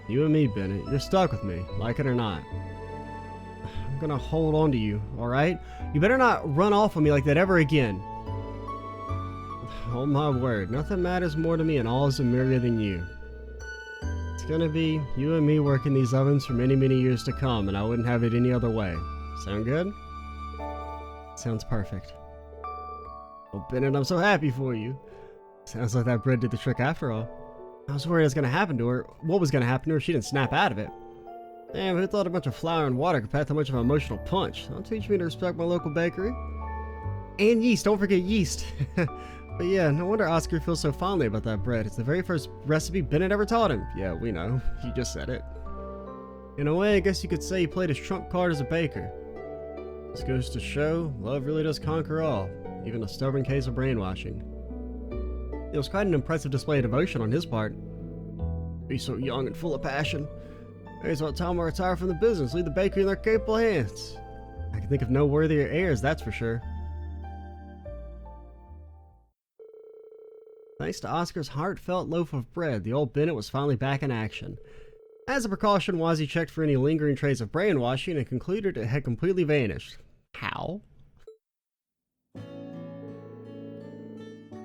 You and me, Bennet. You're stuck with me, like it or not. I'm gonna hold on to you, alright? You better not run off on me like that ever again. Oh my word, nothing matters more to me and all is myriad than you. It's gonna be you and me working these ovens for many, many years to come, and I wouldn't have it any other way. Sound good? Sounds perfect. Well, Bennet, I'm so happy for you. Sounds like that bread did the trick after all. I was worried it was going to happen to her. What was going to happen to her if she didn't snap out of it? Damn, who thought a bunch of flour and water could pack that much of an emotional punch? Don't teach me to respect my local bakery. And yeast, don't forget yeast. But yeah, no wonder Oscar feels so fondly about that bread. It's the very first recipe Bennet ever taught him. Yeah, we know. He just said it. In a way, I guess you could say he played his trump card as a baker. This goes to show, love really does conquer all. Even a stubborn case of brainwashing. It was quite an impressive display of devotion on his part. Be so young and full of passion. Maybe it's about time I retire from the business, leave the bakery in their capable hands. I can think of no worthier heirs, that's for sure. Thanks to Oscar's heartfelt loaf of bread, the old Bennet was finally back in action. As a precaution, Wazzy checked for any lingering trace of brainwashing and concluded it had completely vanished. How?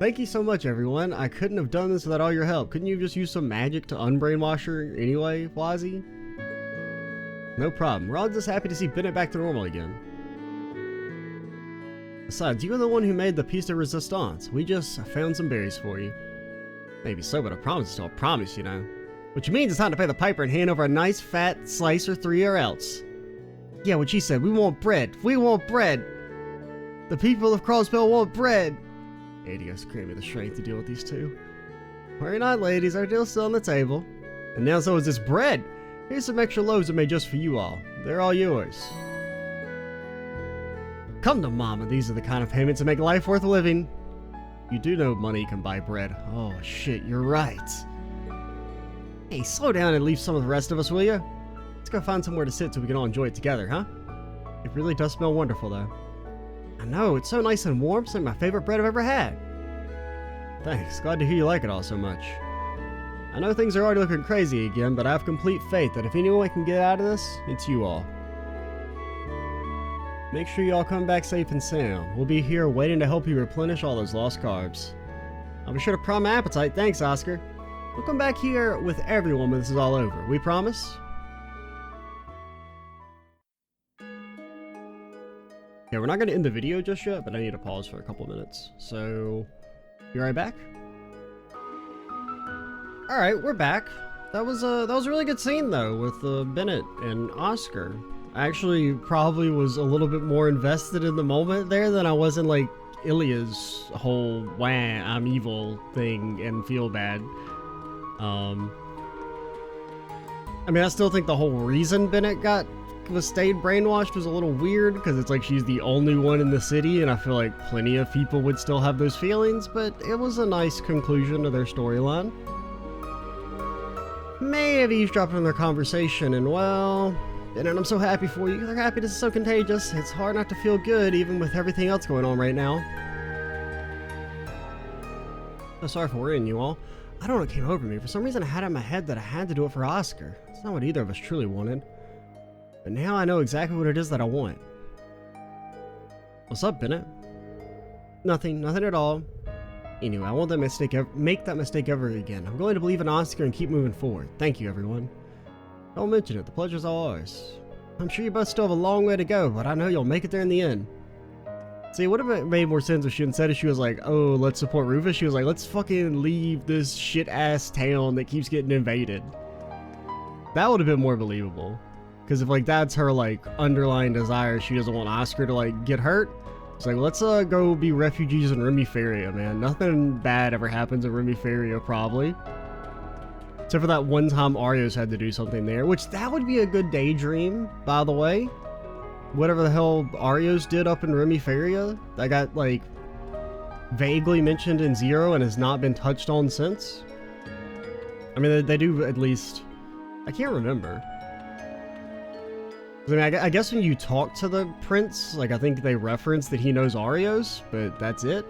Thank you so much, everyone. I couldn't have done this without all your help. Couldn't you just use some magic to unbrainwash her anyway, Wazzy? No problem. We're all just happy to see Bennet back to normal again. Besides, you were the one who made the piece de resistance. We just found some berries for you. Maybe so, but a promise is still a promise, you know. Which means it's time to pay the piper and hand over a nice fat slice or 3 or else. Yeah, what she said. We want bread. We want bread. The people of Crossbell want bread. Adios, create me the strength to deal with these two. Worry not, ladies. Our deal's still on the table. And now so is this bread. Here's some extra loaves I made just for you all. They're all yours. Come to mama. These are the kind of payments that make life worth living. You do know money can buy bread. Oh, shit. You're right. Hey, slow down and leave some of the rest of us, will you? Let's go find somewhere to sit so we can all enjoy it together, huh? It really does smell wonderful, though. I know, it's so nice and warm. It's like my favorite bread I've ever had. Thanks, glad to hear you like it all so much. I know things are already looking crazy again, but I have complete faith that if anyone can get out of this, it's you all. Make sure you all come back safe and sound. We'll be here waiting to help you replenish all those lost carbs. I'll be sure to prime my appetite. Thanks, Oscar. We'll come back here with everyone when this is all over. We promise? Yeah, we're not going to end the video just yet, but I need to pause for a couple minutes. So, be right back. Alright, we're back. That was a really good scene, though, with Bennet and Oscar. I actually probably was a little bit more invested in the moment there than I was in, like, Ilya's whole, wah, I'm evil thing and feel bad. I mean, I still think the whole reason Bennet stayed brainwashed was a little weird, because it's like she's the only one in the city, and I feel like plenty of people would still have those feelings, but it was a nice conclusion to their storyline. May have eavesdropped on their conversation, and well, Bennet, I'm so happy for you. Their happiness is so contagious. It's hard not to feel good, even with everything else going on right now. So sorry for worrying you all. I don't know what came over me. For some reason I had it in my head that I had to do it for Oscar. It's not what either of us truly wanted. But now I know exactly what it is that I want. What's up, Bennet? Nothing at all. Anyway, I won't make that mistake ever again. I'm going to believe in Oscar and keep moving forward. Thank you, everyone. Don't mention it. The pleasure's all ours. I'm sure you both still have a long way to go, but I know you'll make it there in the end. See, it would have made more sense if instead of she was like, oh, let's support Rufus, she was like, let's fucking leave this shit-ass town that keeps getting invaded. That would have been more believable. Because if, like, that's her, like, underlying desire, she doesn't want Oscar to, like, get hurt. It's like, let's, go be refugees in Reverie, man. Nothing bad ever happens in Reverie, probably. Except for that one time Arios had to do something there, which that would be a good daydream, by the way. Whatever the hell Arios did up in Reverie, that got, like, vaguely mentioned in Zero and has not been touched on since. I mean, they do at least... I can't remember. I mean, I guess when you talk to the prince, like, I think they reference that he knows Arios, but that's it.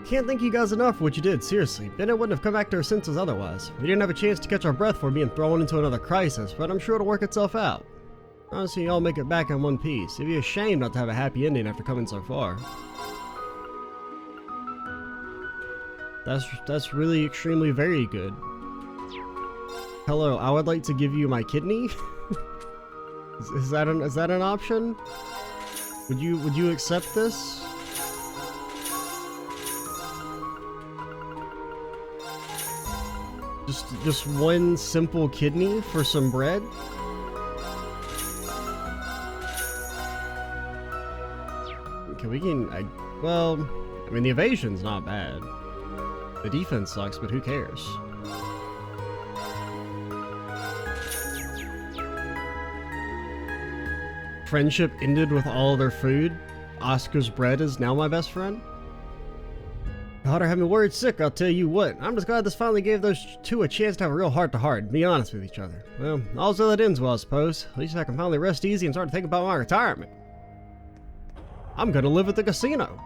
Can't thank you guys enough for what you did, seriously. Bennet wouldn't have come back to her senses otherwise. We didn't have a chance to catch our breath for being thrown into another crisis, but I'm sure it'll work itself out. Honestly, y'all make it back in one piece. It'd be a shame not to have a happy ending after coming so far. That's really extremely very good. Hello, I would like to give you my kidney. is that an option? Would you accept this? Just one simple kidney for some bread? Okay, well, I mean, the evasion's not bad. The defense sucks, but who cares? Friendship ended with all their food. Oscar's bread is now my best friend. God, I have me worried sick, I'll tell you what. I'm just glad this finally gave those two a chance to have a real heart-to-heart and be honest with each other. Well, all's well that ends well, I suppose. At least I can finally rest easy and start to think about my retirement. I'm gonna live at the casino.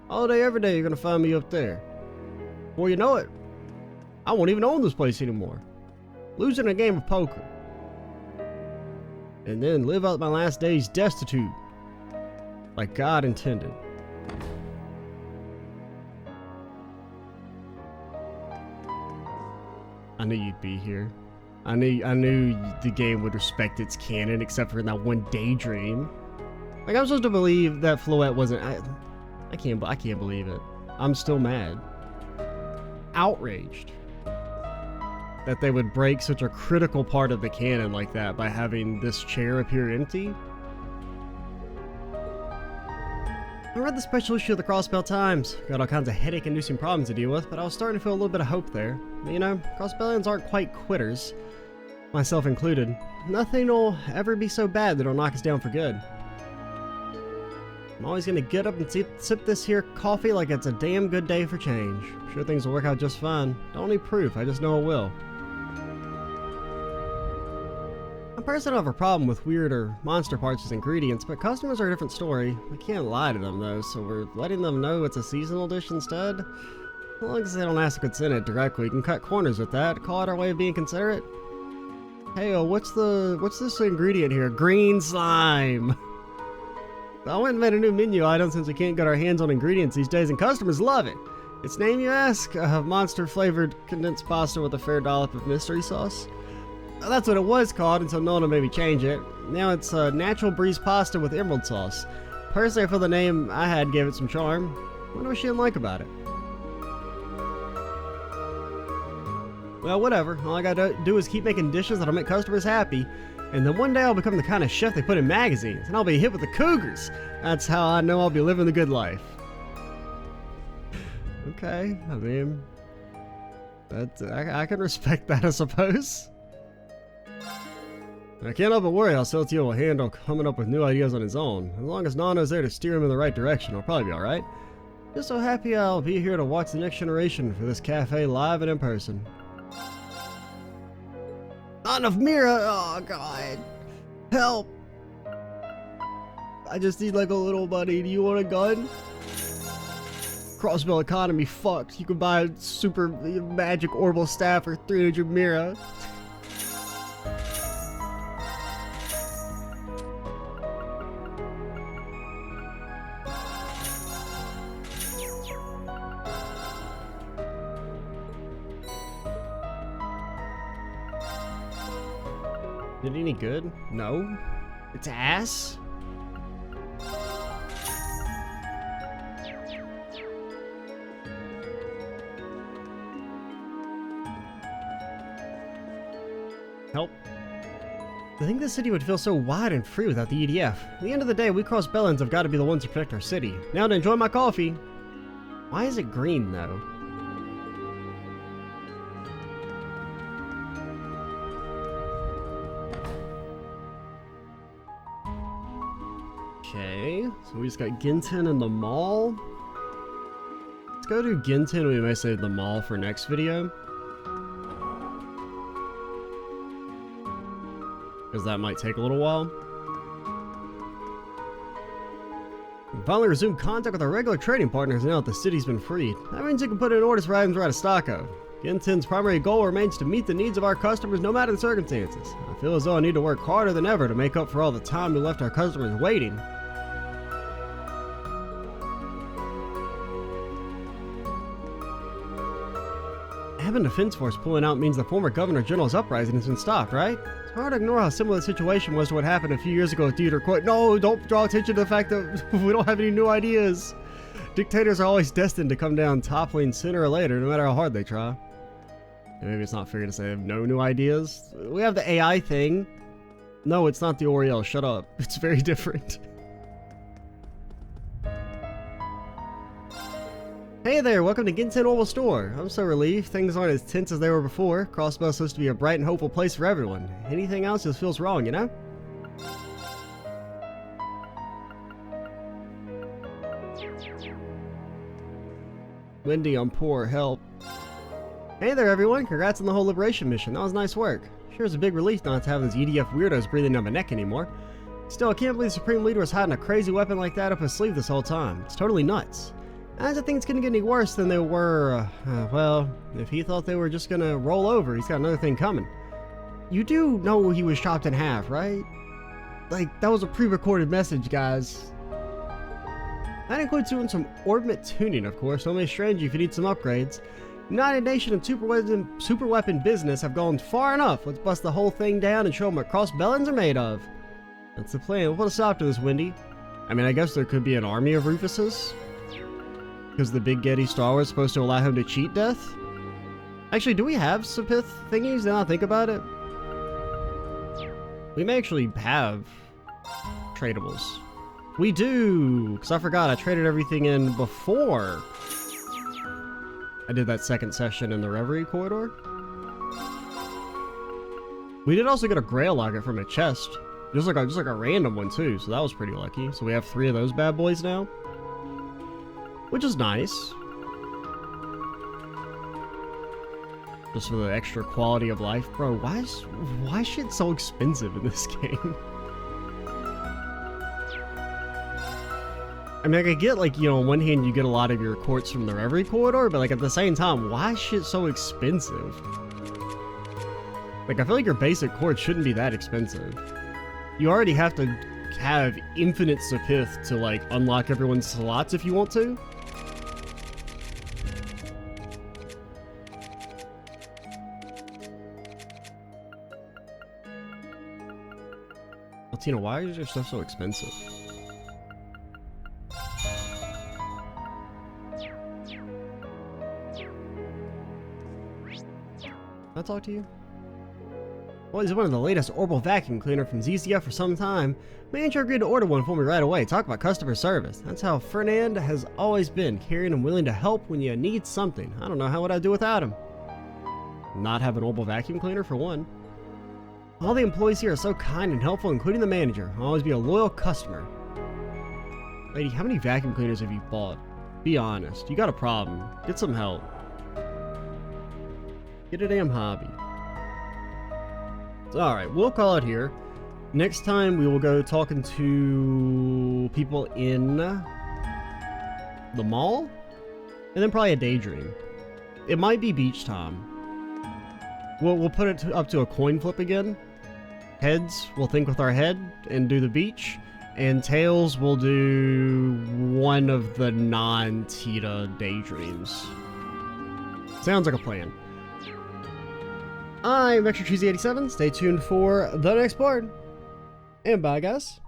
All day, every day, you're gonna find me up there. Before you know it, I won't even own this place anymore. Losing a game of poker. And then live out my last days destitute. Like God intended. I knew you'd be here. I knew the game would respect its canon, except for in that one daydream. Like, I'm supposed to believe that Floette wasn't. I can't believe it. I'm still mad. Outraged that they would break such a critical part of the canon like that by having this chair appear empty. I read the special issue of the Crossbell Times. Got all kinds of headache-inducing problems to deal with, but I was starting to feel a little bit of hope there. You know, Crossbellians aren't quite quitters, myself included. Nothing will ever be so bad that it'll knock us down for good. I'm always gonna get up and sip this here coffee like it's a damn good day for change. I'm sure things will work out just fine. Don't need proof, I just know it will. I personally don't have a problem with weird or monster parts as ingredients, but customers are a different story. We can't lie to them though, so we're letting them know it's a seasonal dish instead. As long as they don't ask to consent it directly, we can cut corners with that. Call it our way of being considerate. Hey, what's this ingredient here? Green slime. I went and made a new menu item since we can't get our hands on ingredients these days, and customers love it. Its name, you ask? Monster-flavored condensed pasta with a fair dollop of mystery sauce. That's what it was called until Nona made me change it. Now it's natural breeze pasta with emerald sauce. Personally, I feel the name I had gave it some charm. Wonder what she didn't like about it. Well, whatever. All I gotta do is keep making dishes that'll make customers happy. And then one day I'll become the kind of chef they put in magazines, and I'll be hit with the cougars. That's how I know I'll be living the good life. Okay, I mean, I can respect that, I suppose. I can't help but worry how Celtiel will handle coming up with new ideas on his own. As long as Nana's there to steer him in the right direction, I'll probably be alright. Just so happy I'll be here to watch the next generation for this cafe live and in person. Not enough Mira! Oh god. Help! I just need like a little buddy. Do you want a gun? Crossbell economy fucked. You can buy a super magic orbital staff for 300 Mira. Did it any good? No. It's ass? Help. I think this city would feel so wide and free without the EDF. At the end of the day, we Crossbellians have got to be the ones to protect our city. Now to enjoy my coffee. Why is it green though? Okay, so we just got Ginton and the mall. Let's go to Ginton. We may save the mall for next video, because that might take a little while. We finally resumed contact with our regular trading partners now that the city's been freed. That means you can put in orders for items we're out of stock of. Ginton's primary goal remains to meet the needs of our customers no matter the circumstances. I feel as though I need to work harder than ever to make up for all the time we left our customers waiting. Having Defense Force pulling out means the former Governor General's uprising has been stopped, right? It's hard to ignore how similar the situation was to what happened a few years ago with Theodore Court. No, don't draw attention to the fact that we don't have any new ideas. Dictators are always destined to come down toppling sooner or later, no matter how hard they try. And maybe it's not fair to say they have no new ideas. We have the AI thing. No, it's not the Oriel. Shut up. It's very different. Hey there, welcome to Ginton Oval Store. I'm so relieved things aren't as tense as they were before. Crossbell's supposed to be a bright and hopeful place for everyone. Anything else just feels wrong, you know? Wendy, I'm poor. Help. Hey there, everyone. Congrats on the whole liberation mission. That was nice work. Sure is a big relief not to have those EDF weirdos breathing down my neck anymore. Still, I can't believe the Supreme Leader was hiding a crazy weapon like that up his sleeve this whole time. It's totally nuts. I don't think it's gonna get any worse than they were, well, if he thought they were just gonna roll over, he's got another thing coming. You do know he was chopped in half, right? Like, that was a pre-recorded message, guys. That includes doing some orbit tuning, of course. Only strange if you need some upgrades. United Nation and super weapon business have gone far enough. Let's bust the whole thing down and show them what cross-bellins are made of. That's the plan. We'll put a stop to this, Wendy. I mean, I guess there could be an army of Rufuses. Because the Big Getty Star Wars is supposed to allow him to cheat death. Actually, do we have Sapith thingies now I think about it? We may actually have tradables. We do! Because I forgot I traded everything in before I did that second session in the Reverie Corridor. We did also get a Grail Locket from a chest. Just like a random one too, so that was pretty lucky. So we have 3 of those bad boys now. Which is nice. Just for the extra quality of life. Bro, why is shit so expensive in this game? I mean, I could get, like, you know, on one hand you get a lot of your quartz from the Reverie Corridor, but, like, at the same time, why is shit so expensive? Like, I feel like your basic quartz shouldn't be that expensive. You already have to have infinite Sapith to, like, unlock everyone's slots if you want to. Tina, why is your stuff so expensive? Can I talk to you? Well, he's one of the latest orbital vacuum cleaner from ZCF for some time. Manager agreed to order one for me right away. Talk about customer service. That's how Fernand has always been, caring and willing to help when you need something. I don't know how would I do without him. Not have an orbital vacuum cleaner for one. All the employees here are so kind and helpful, including the manager. I'll always be a loyal customer. Lady, how many vacuum cleaners have you bought? Be honest. You got a problem. Get some help. Get a damn hobby. Alright, we'll call it here. Next time we will go talking to people in the mall. And then probably a daydream. It might be beach time. We'll put it up to a coin flip again. Heads, we'll think with our head and do the beach. And tails, we'll do one of the non-Tita daydreams. Sounds like a plan. I'm Extra Cheesy 87. Stay tuned for the next part. And bye, guys.